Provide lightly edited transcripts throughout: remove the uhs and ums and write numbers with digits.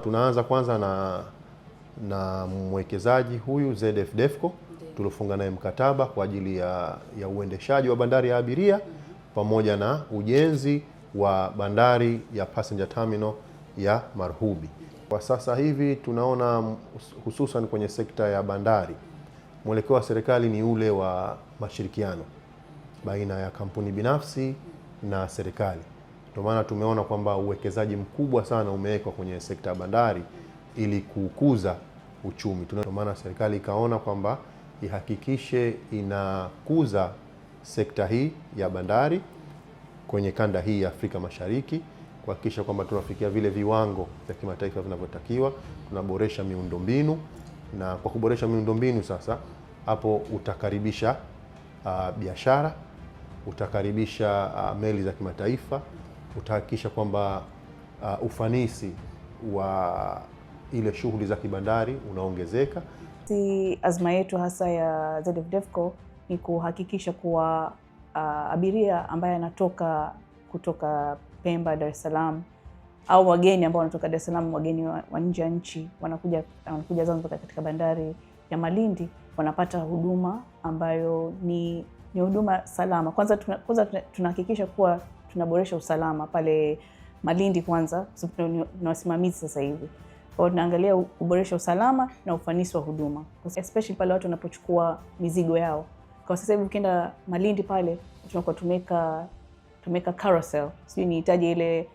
Tunaanza kwanza na mwekezaji huyu ZF Defco, tulofunga naye mkataba kwa ajili ya uendeshaji wa bandari ya abiria pamoja na ujenzi wa bandari ya passenger terminal ya Marhubi. Kwa sasa hivi tunaona hususan kwenye sekta ya bandari, mwelekeo wa serikali ni ule wa mashirikiano baina ya kampuni binafsi na serikali. Ndio maana tumeona kwamba uwekezaji mkubwa sana umewekwa kwenye sekta ya bandari ili kukuza uchumi. Ndio maana serikali ikaona kwamba ihakikishe inakuza sekta hii ya bandari kwenye kanda hii ya Afrika Mashariki, kuhakikisha kwamba tunafikia vile viwango vya kimataifa vinavyotakiwa, tunaboresha miundombinu, na kwa kuboresha miundombinu sasa hapo utakaribisha biashara, utakaribisha meli za kimataifa, utahakikisha kwamba ufanisi wa ile shughuli za kibandari unaongezeka. Azma yetu hasa ya ZF Defco ni kuhakikisha kuwa abiria ambaye anatoka kutoka Pemba, Dar es Salaam, au wageni ambao wanatoka Dar es Salaam, wageni wa nje ya nchi wanakuja Zanzibar katika bandari ya Malindi, wanapata huduma ambayo ni huduma salama. Kwanza tunahakikisha kuwa tunaboresha usalama pale Malindi kwanza, sababu ni wasimamizi sasa hivi. Kwa hiyo tunaangalia kuboresha usalama na ufanisi wa huduma, especially pale watu wanapochukua mizigo yao. Kwa sasa hivi ukienda Malindi pale tunakuwa tumeka carousel, sio nihitaji ile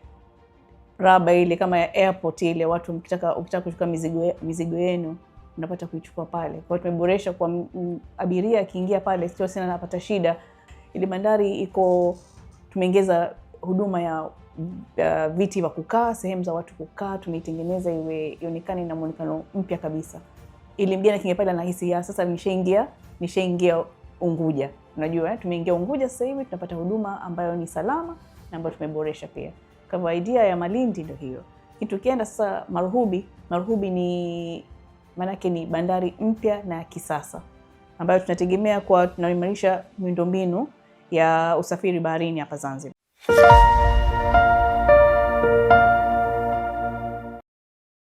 raba ile kama ya airport ile, watu ukitaka kuchukua mizigo yenu unapata kuichukua pale. Kwa hiyo tumeboresha kwa abiria akiingia pale sio sana anapata shida. Ile bandari tumeongeza huduma ya viti vya kukaa, sehemu za watu kukaa, tumeitengeneza ionekane na muonekano mpya kabisa. Ili mgeni akiingia pale anahisi sasa nishaingia Unguja. Unajua tumeingia Unguja sasa hivi, tunapata huduma ambayo ni salama na ambayo tumeboresha pia. Kwa hivyo idea ya Malindi ndio hiyo. Kitu kienda sasa Marhubi ni manake ni bandari mpya na ya kisasa ambayo tunategemea kwa tunaimarisha miundombinu ya usafiri baharini hapa Zanzibar.